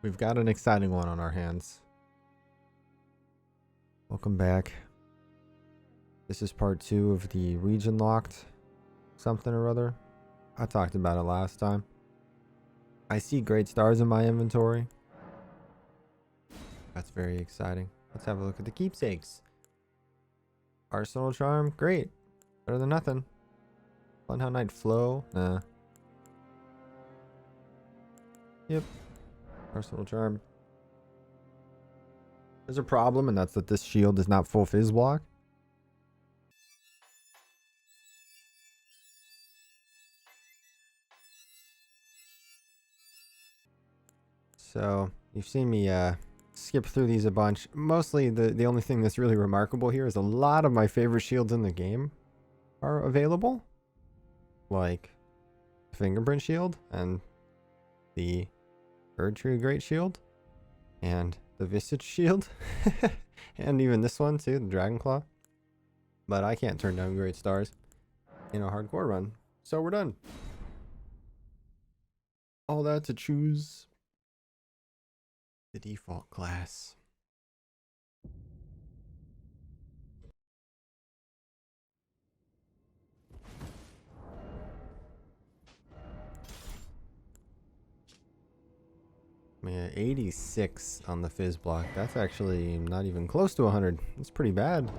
We've got an exciting one on our hands. Welcome back. This is part 2 of the region locked something or other. I talked about it last time. I see great stars in my inventory. That's very exciting. Let's have a look at the keepsakes. Arsenal charm, great. Better than nothing. Funhound Knight flow, nah. Yep. Arsenal charm. There's a problem, and that's that this shield is not full fizz block. So you've seen me skip through these a bunch. Mostly the only thing that's really remarkable here is a lot of my favorite shields in the game are available. Like Fingerprint Shield and the Erdtree Great Shield and the Visage Shield and even this one too, the Dragon Claw. But I can't turn down great stars in a hardcore run. So we're done. All that to choose the default class. Man, 86 on the fizz block. That's actually not even close to 100. That's pretty bad.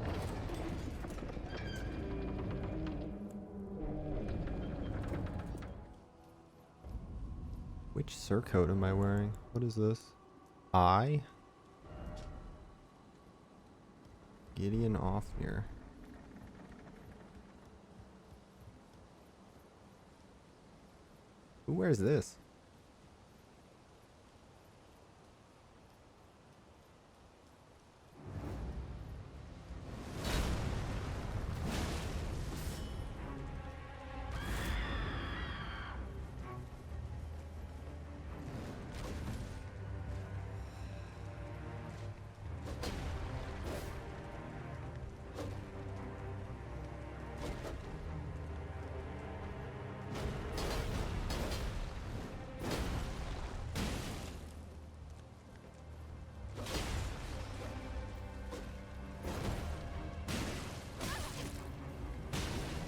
Which surcoat am I wearing? What is this? Gideon Offmere. Who wears this?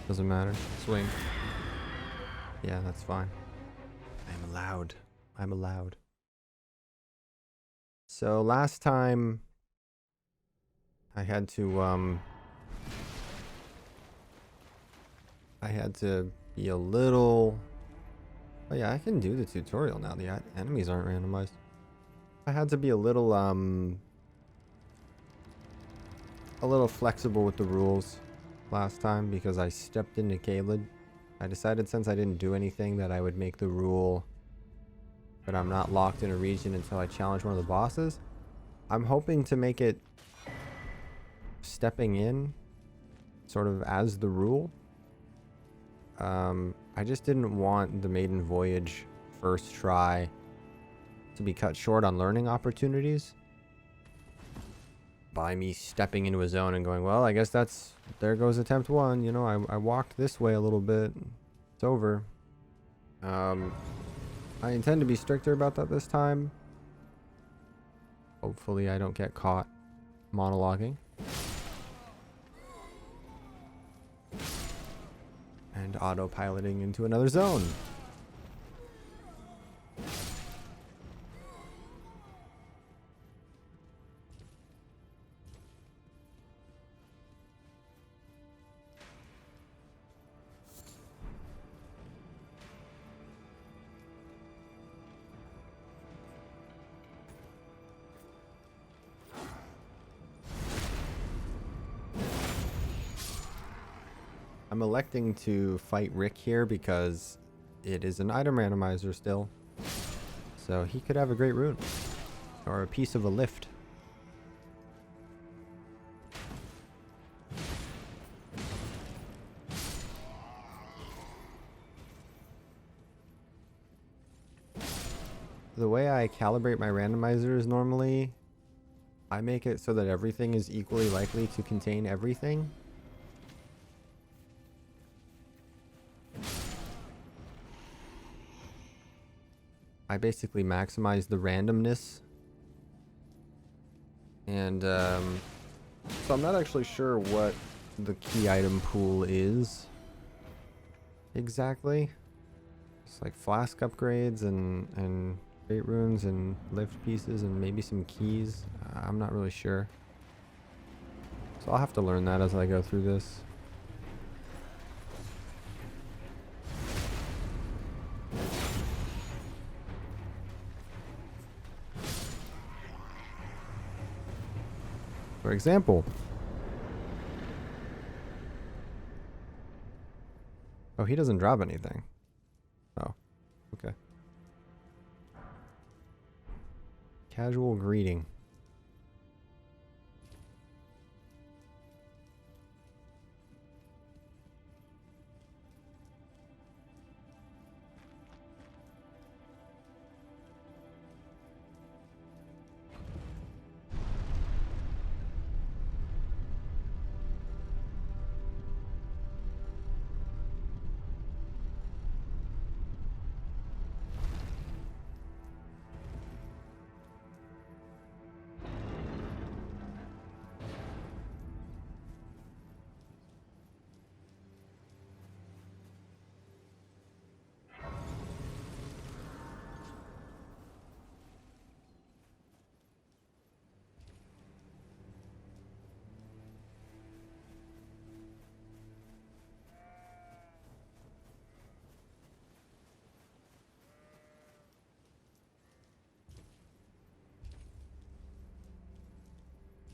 Doesn't matter. Swing. Yeah, that's fine. I'm allowed. I'm allowed. So last time I had to be a little. Oh yeah, I can do the tutorial now. The enemies aren't randomized. I had to be a little flexible with the rules last time because I stepped into Caelid. I decided since I didn't do anything that I would make the rule that I'm not locked in a region until I challenge one of the bosses. I'm hoping to make it stepping in sort of as the rule. I just didn't want the Maiden Voyage first try to be cut short on learning opportunities by me stepping into a zone and going, well, I guess there goes attempt 1. You know, I walked this way a little bit. It's over. I intend to be stricter about that this time. Hopefully I don't get caught monologuing. And autopiloting into another zone. I'm electing to fight Rick here because it is an item randomizer still. So he could have a great rune. Or a piece of a lift. The way I calibrate my randomizers normally, I make it so that everything is equally likely to contain everything. I basically maximize the randomness. And so I'm not actually sure what the key item pool is exactly. It's like flask upgrades and fate runes and lift pieces and maybe some keys. I'm not really sure. So I'll have to learn that as I go through this. For example. Oh, he doesn't drop anything. Oh, okay. Casual greeting.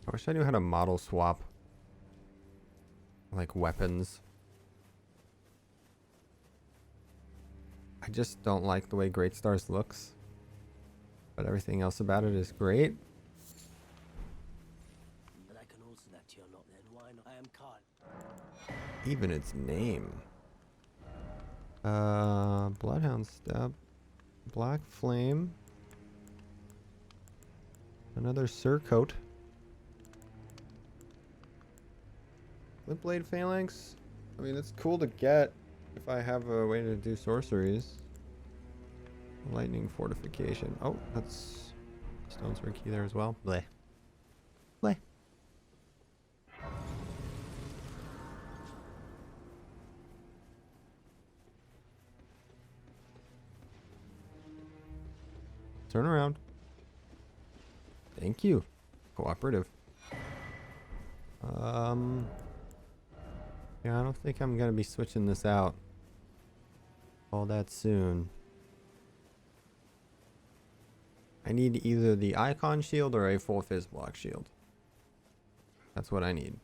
I wish I knew how to model swap. Like weapons. I just don't like the way Great Stars looks. But everything else about it is great. But I can also that you're not then. Why not? I am Khan. Even its name. Bloodhound Step. Black Flame. Another surcoat. Flintblade Phalanx. I mean, it's cool to get if I have a way to do sorceries. Lightning Fortification. Oh, that's Stone Sword key there as well. Bleh. Bleh. Turn around. Thank you. Cooperative. Yeah, I don't think I'm gonna be switching this out all that soon. I need either the icon shield or a full fizz block shield. That's what I need.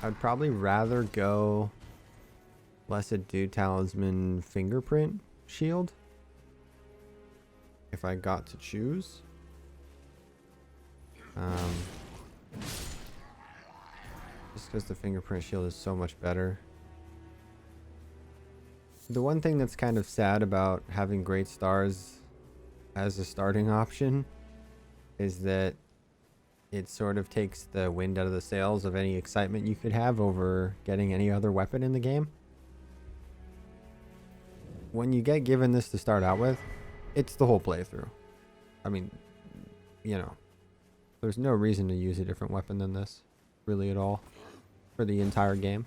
I'd probably rather go Blessed Dew Talisman fingerprint shield if I got to choose. Just because the fingerprint shield is so much better. The one thing that's kind of sad about having Great Stars as a starting option is that it sort of takes the wind out of the sails of any excitement you could have over getting any other weapon in the game. When you get given this to start out with, it's the whole playthrough. I mean, you know, there's no reason to use a different weapon than this, really at all, for the entire game.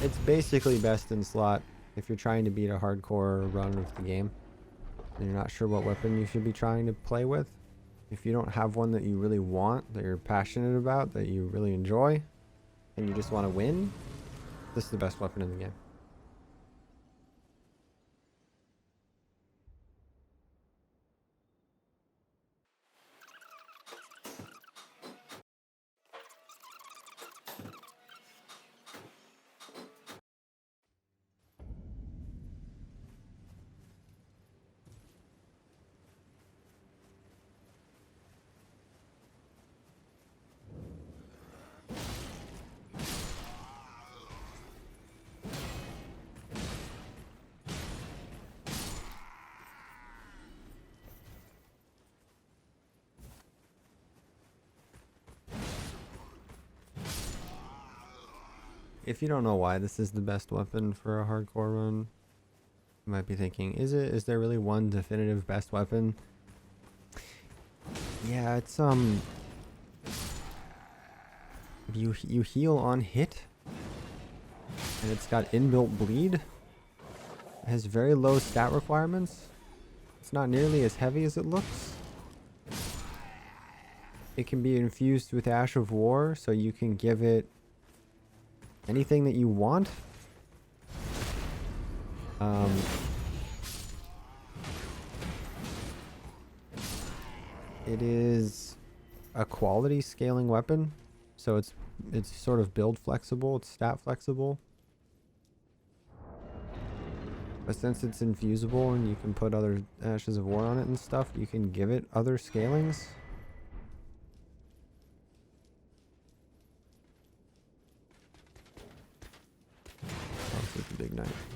It's basically best in slot if you're trying to beat a hardcore run of the game and you're not sure what weapon you should be trying to play with. If you don't have one that you really want, that you're passionate about, that you really enjoy, and you just want to win, this is the best weapon in the game. if you don't know why this is the best weapon for a hardcore run, you might be thinking, is it? Is there really one definitive best weapon? Yeah, it's you heal on hit, and it's got inbuilt bleed. It has very low stat requirements. It's not nearly as heavy as it looks. It can be infused with Ash of War, so you can give it anything that you want. It is a quality scaling weapon, so it's sort of build flexible, it's stat flexible. But since it's infusible and you can put other Ashes of War on it and stuff, you can give it other scalings. Oh, this is a big knife.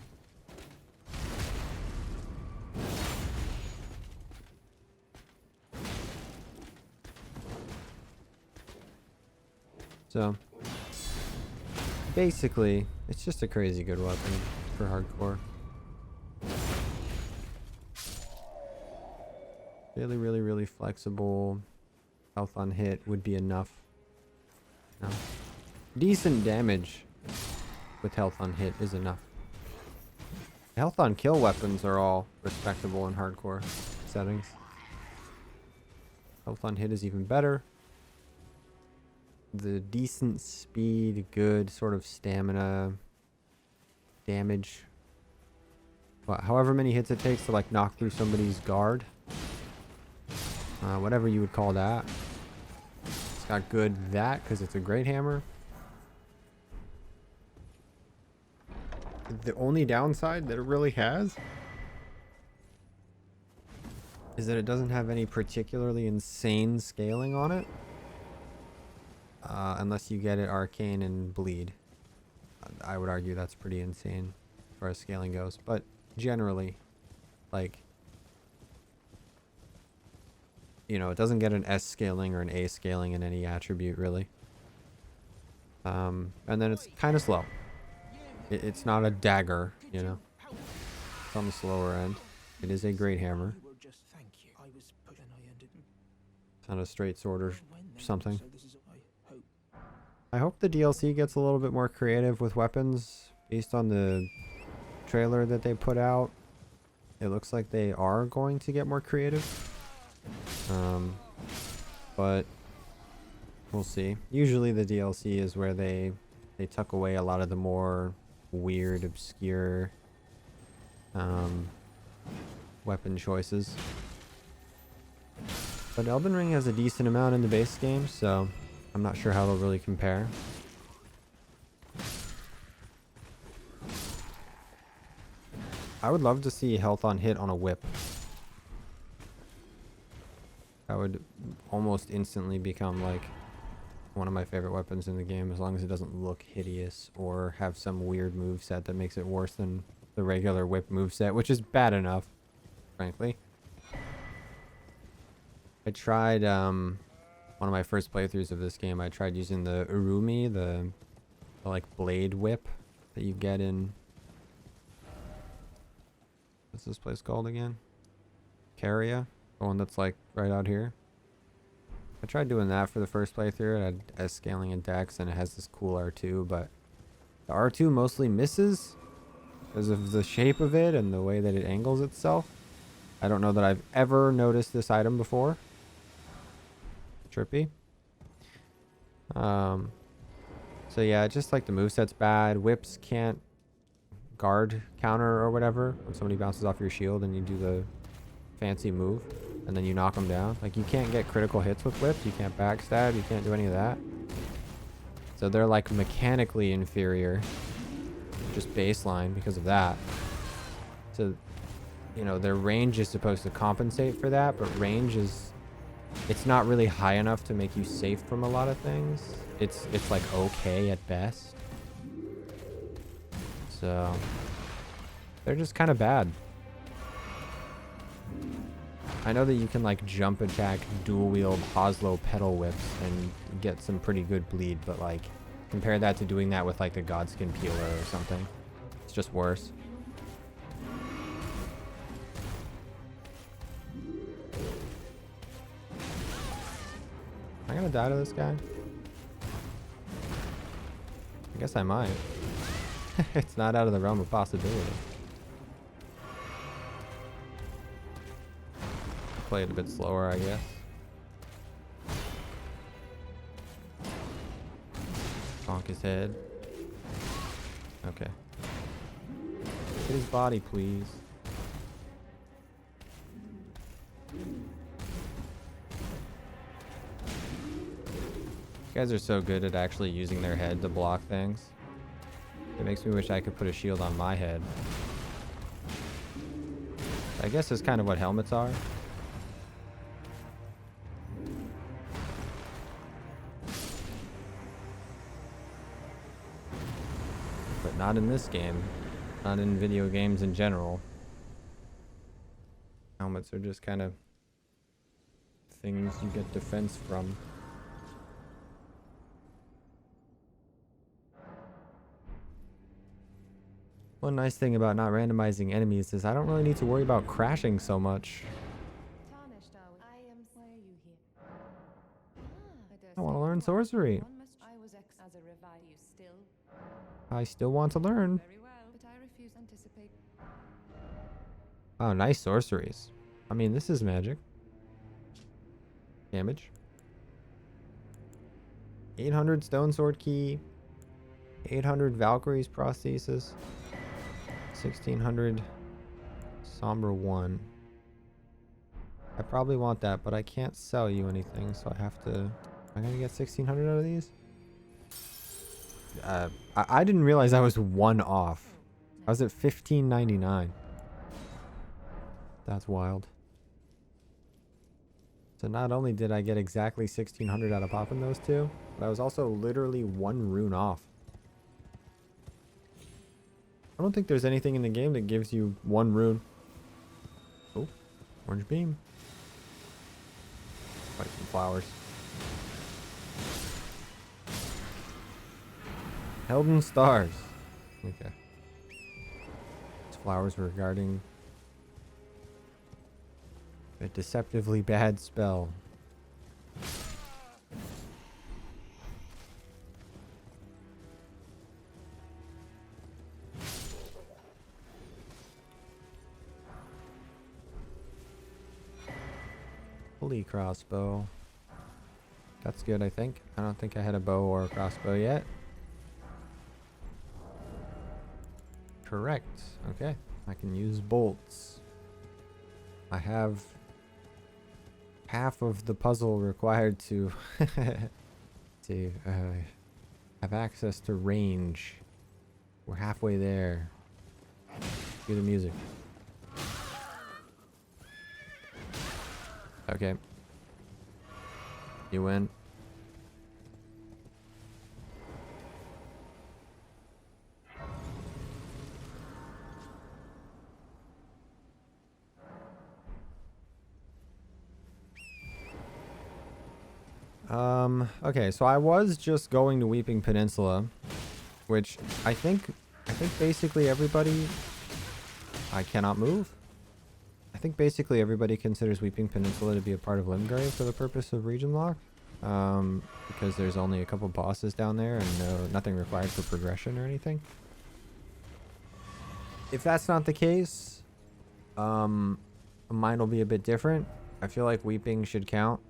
So, basically, it's just a crazy good weapon for hardcore. Really, really, really flexible. Health on hit would be enough. No. Decent damage with health on hit is enough. Health on kill weapons are all respectable in hardcore settings. Health on hit is even better. The decent speed, good sort of stamina, damage. However many hits it takes to like knock through somebody's guard. Whatever you would call that. It's got good that because it's a great hammer. The only downside that it really has is that it doesn't have any particularly insane scaling on it. Unless you get it arcane and bleed. I would argue that's pretty insane as far as scaling goes. But generally, like, you know, it doesn't get an S scaling or an A scaling in any attribute really. And then it's kind of slow. It's not a dagger, you know. It's on the slower end. It is a great hammer. It's not a straight sword or something. I hope the DLC gets a little bit more creative with weapons based on the trailer that they put out. It looks like they are going to get more creative. But we'll see. Usually the DLC is where they tuck away a lot of the more weird, obscure weapon choices. But Elden Ring has a decent amount in the base game, so I'm not sure how they'll really compare. I would love to see health on hit on a whip. That would almost instantly become like one of my favorite weapons in the game, as long as it doesn't look hideous or have some weird moveset that makes it worse than the regular whip moveset, which is bad enough, frankly. I tried one of my first playthroughs of this game, I tried using the Urumi, the like blade whip that you get in, what's this place called again? Caria, the one that's like right out here. I tried doing that for the first playthrough. It had S scaling and dex, and it has this cool R2, but the R2 mostly misses because of the shape of it and the way that it angles itself. I don't know that I've ever noticed this item before. Trippy. So yeah, just like the moveset's bad. Whips can't guard counter or whatever when somebody bounces off your shield and you do the fancy move and then you knock them down. Like, you can't get critical hits with whips. You can't backstab. You can't do any of that. So they're like mechanically inferior, just baseline because of that. So, you know, their range is supposed to compensate for that, but range is, it's not really high enough to make you safe from a lot of things. It's like okay at best. So they're just kind of bad. I know that you can like jump attack dual wield Oslo pedal whips and get some pretty good bleed, but like Compare that to doing that with like the Godskin Peeler or something. It's just worse. Am I gonna die to this guy? I guess I might. It's not out of the realm of possibility. Play it a bit slower, I guess. Bonk his head. Okay. Hit his body, please. You guys are so good at actually using their head to block things. It makes me wish I could put a shield on my head. I guess that's kind of what helmets are. But not in this game. Not in video games in general. Helmets are just kind of things you get defense from. One nice thing about not randomizing enemies is I don't really need to worry about crashing so much. I want to learn sorcery. I still want to learn. Oh, nice sorceries. I mean, this is magic. Damage. 800 stone sword key. 800 Valkyrie's prosthesis. 1600 Sombra 1. I probably want that, but I can't sell you anything, so I have to... Am I gonna get 1600 out of these? I didn't realize I was one off. I was at 1599. That's wild. So not only did I get exactly 1600 out of popping those two, but I was also literally one rune off. I don't think there's anything in the game that gives you one rune. Oh, orange beam. Fight some flowers. Elden stars. Okay. These flowers were guarding a deceptively bad spell. Holy crossbow. That's good, I think. I don't think I had a bow or a crossbow yet. Correct. Okay. I can use bolts. I have half of the puzzle required to have access to range. We're halfway there. Cue the music. Okay. You win. Okay, so I was just going to Weeping Peninsula, which I think basically everybody... I cannot move. I think basically everybody considers Weeping Peninsula to be a part of Limgrave for the purpose of region lock. Because there's only a couple bosses down there and nothing required for progression or anything. If that's not the case, mine will be a bit different. I feel like Weeping should count.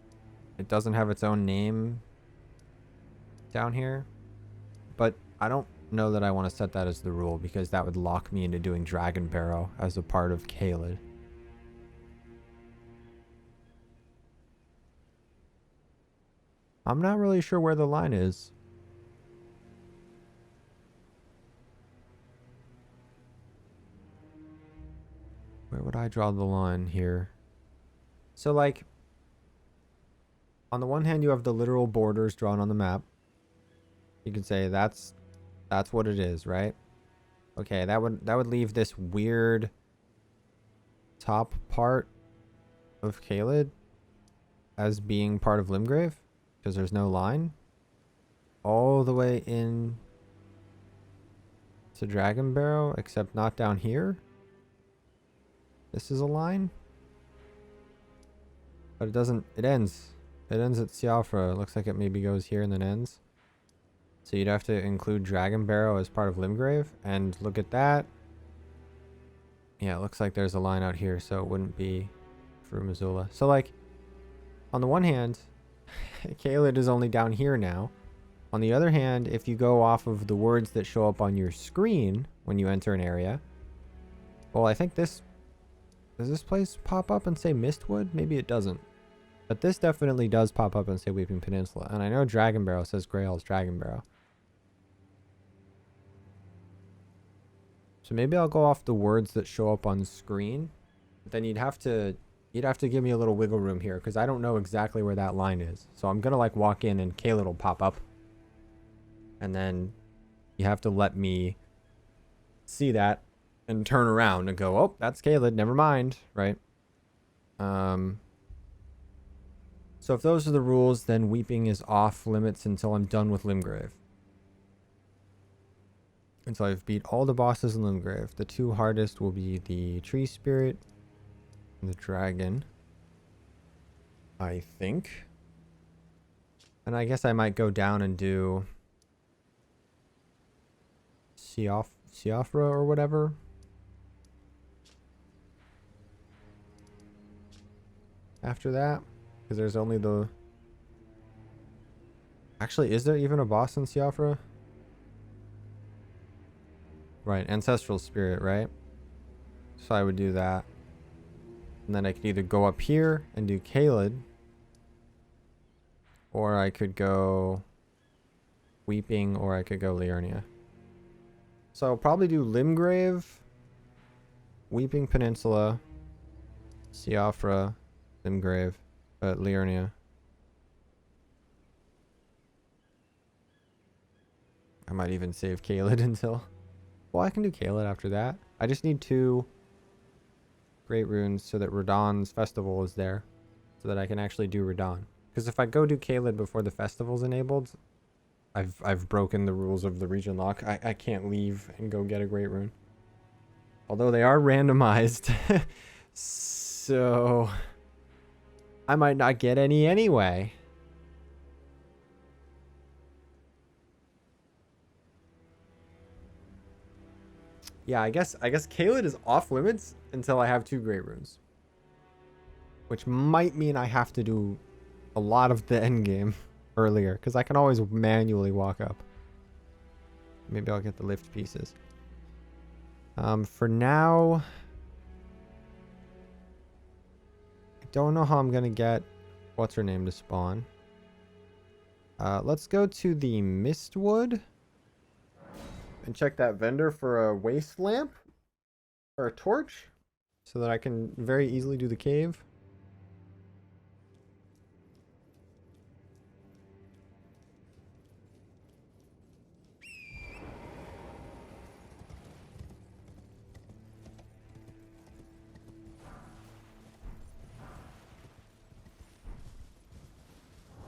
It doesn't have its own name down here, but I don't know that I want to set that as the rule because that would lock me into doing Dragon Barrow as a part of Caelid. I'm not really sure where the line is. Where would I draw the line here? So like, on the one hand, you have the literal borders drawn on the map. You could say that's what it is, right? Okay, that would leave this weird top part of Caelid as being part of Limgrave because there's no line. all the way in to Dragon Barrow, except not down here. This is a line. But it doesn't, it ends. It ends at Siofra. It looks like it maybe goes here and then ends. So you'd have to include Dragon Barrow as part of Limgrave. And look at that. Yeah, it looks like there's a line out here, so it wouldn't be through Missoula. So like, on the one hand, Caelid is only down here now. On the other hand, if you go off of the words that show up on your screen when you enter an area, well, I think this, does this place pop up and say Mistwood? Maybe it doesn't. But this definitely does pop up and say Weeping Peninsula. And I know Dragon Barrow says Grail's Dragon Barrow. So maybe I'll go off the words that show up on the screen. But then you'd have to give me a little wiggle room here, because I don't know exactly where that line is. So I'm gonna like walk in and Caelid will pop up. And then you have to let me see that and turn around and go, oh, that's Caelid, never mind, right? So if those are the rules, then Weeping is off limits until I'm done with Limgrave. Until I've beat all the bosses in Limgrave. The two hardest will be the Tree Spirit and the Dragon, I think. And I guess I might go down and do Siofra or whatever. After that. Because there's only the... Actually, is there even a boss in Siofra? Right, Ancestral Spirit, right? So I would do that. And then I could either go up here and do Caelid. Or I could go Weeping, or I could go Liurnia. So I'll probably do Limgrave, Weeping Peninsula, Siofra, Limgrave, Liurnia. I might even save Caelid until... Well, I can do Caelid after that. I just need 2 Great Runes so that Radahn's festival is there. So that I can actually do Radahn. Because if I go do Caelid before the festival's enabled, I've broken the rules of the region lock. I can't leave and go get a Great Rune. Although they are randomized. So... I might not get any anyway. Yeah, I guess Caelid is off limits until I have 2 Great Runes. Which might mean I have to do a lot of the end game earlier, because I can always manually walk up. Maybe I'll get the lift pieces. For now, I don't know how I'm gonna get what's her name to spawn. Let's go to the Mistwood and check that vendor for a waste lamp or a torch so that I can very easily do the cave.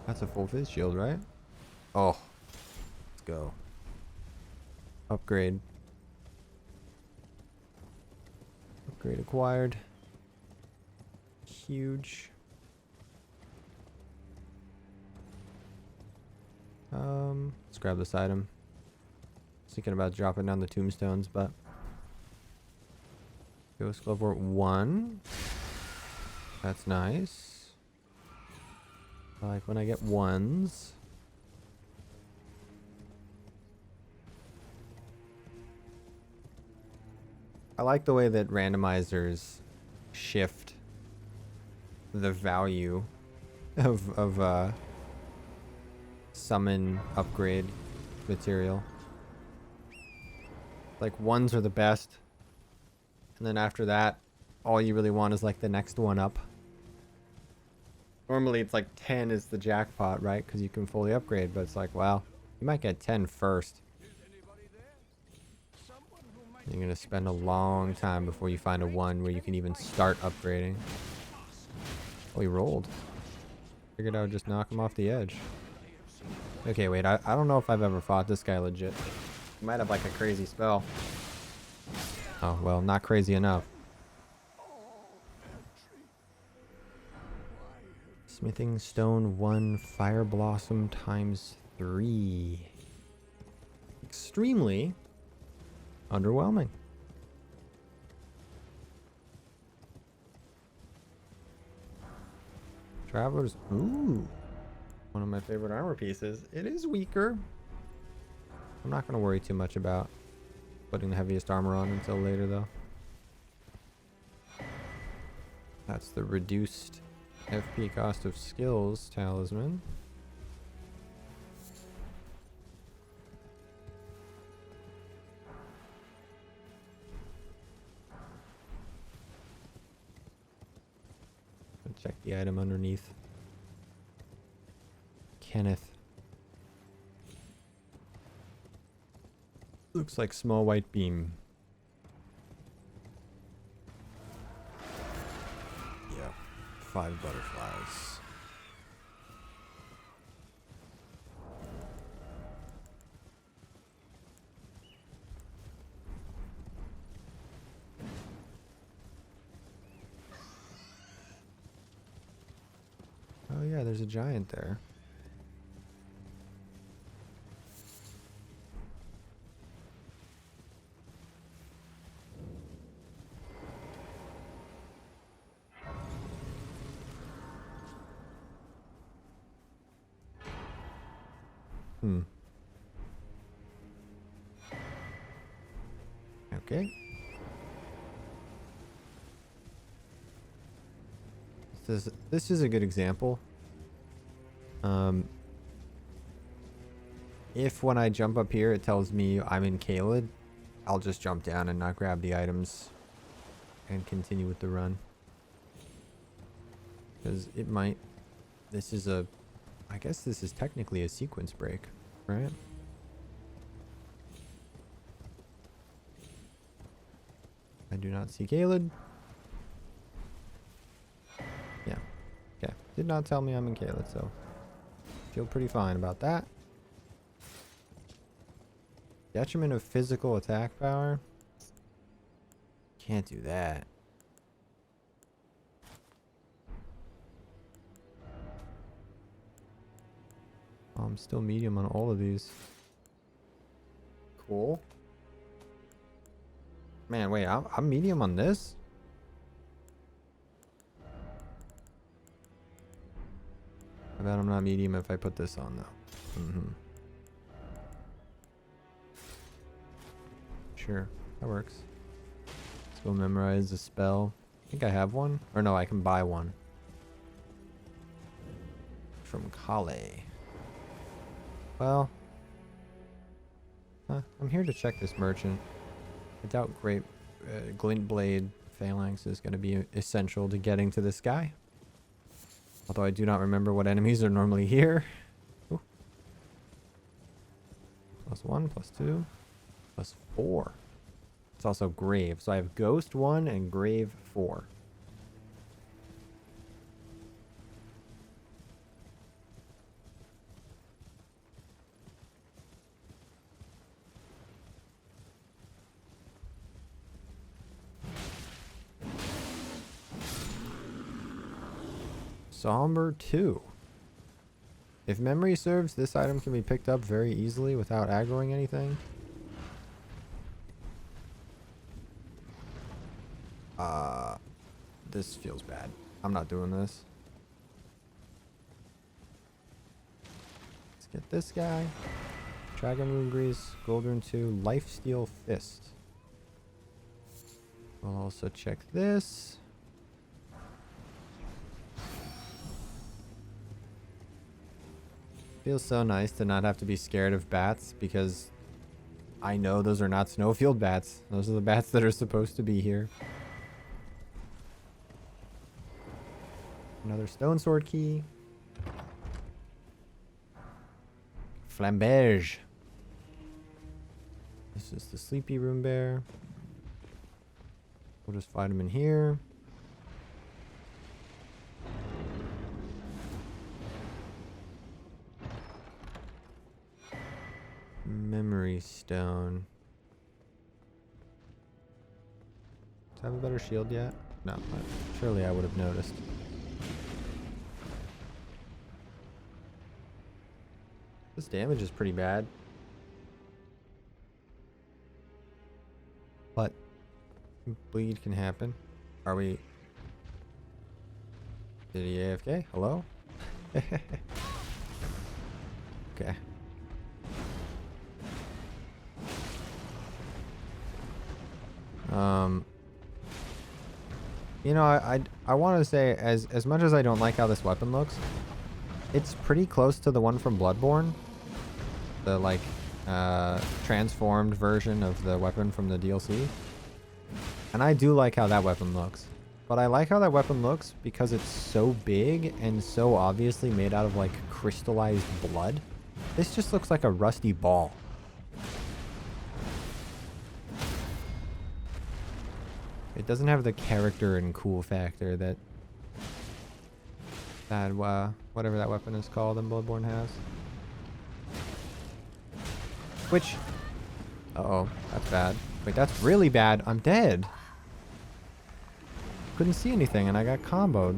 That's a full fizz shield, right? Oh, let's go. Upgrade. Upgrade acquired. Huge. Let's grab this item. Thinking about dropping down the tombstones, but Ghost Glove 1. That's nice. I like when I get 1s. I like the way that randomizers shift the value of summon upgrade material. Like 1s are the best, and then after that all you really want is like the next one up. Normally it's like 10 is the jackpot, right? Because you can fully upgrade, but it's like, well, you might get 10 first. You're gonna spend a long time before you find a 1 where you can even start upgrading. Oh, he rolled. Figured I would just knock him off the edge. Okay, wait, I don't know if I've ever fought this guy legit. He might have like a crazy spell. Oh, well, not crazy enough. Smithing stone 1, fire blossom times 3. Extremely underwhelming. Travelers, ooh. One of my favorite armor pieces. It is weaker. I'm not going to worry too much about putting the heaviest armor on until later, though. That's the reduced FP cost of skills talisman. Check the item underneath. Kenneth. Looks like small white beam. Yeah. 5 butterflies. Oh yeah, there's a giant there. Okay. This is a good example. If when I jump up here it tells me I'm in Caelid, I'll just jump down and not grab the items and continue with the run. Because it might... This is a... I guess this is technically a sequence break, right? I do not see Caelid. Yeah. Okay. Did not tell me I'm in Caelid, so... Feel pretty fine about that. Detriment of physical attack power. Can't do that. Oh, I'm still medium on all of these. Cool. Man, wait, I'm medium on this? I bet I'm not medium if I put this on, though. Sure, that works. Let's go memorize the spell. I think I have one. Or no, I can buy one. From Kale. Well. I'm here to check this merchant. I doubt Glint Blade Phalanx is going to be essential to getting to this guy. Although I do not remember what enemies are normally here. Ooh. +1, +2, +4. It's also Grave. So I have Ghost 1 and Grave 4. Somber 2. If memory serves, this item can be picked up very easily without aggroing anything. This feels bad. I'm not doing this. Let's get this guy. Dragon Rune Grease, Gold Rune 2, Lifesteal Fist. We'll also check this. Feels so nice to not have to be scared of bats because I know those are not snowfield bats. Those are the bats that are supposed to be here. Another stone sword key. Flambage. This is the sleepy room bear. We'll just fight him in here. Memory stone. Does it have a better shield yet? No, surely I would have noticed. This damage is pretty bad. But bleed can happen. Are we... Did he AFK? Hello? Okay. You know, I want to say, as much as I don't like how this weapon looks, it's pretty close to the one from Bloodborne. The, like, transformed version of the weapon from the DLC. And I do like how that weapon looks. But I like how that weapon looks because it's so big and so obviously made out of, like, crystallized blood. This just looks like a rusty ball. It doesn't have the character and cool factor that whatever that weapon is called in Bloodborne has. Which... Uh-oh, that's bad. Wait, that's really bad. I'm dead. Couldn't see anything and I got comboed.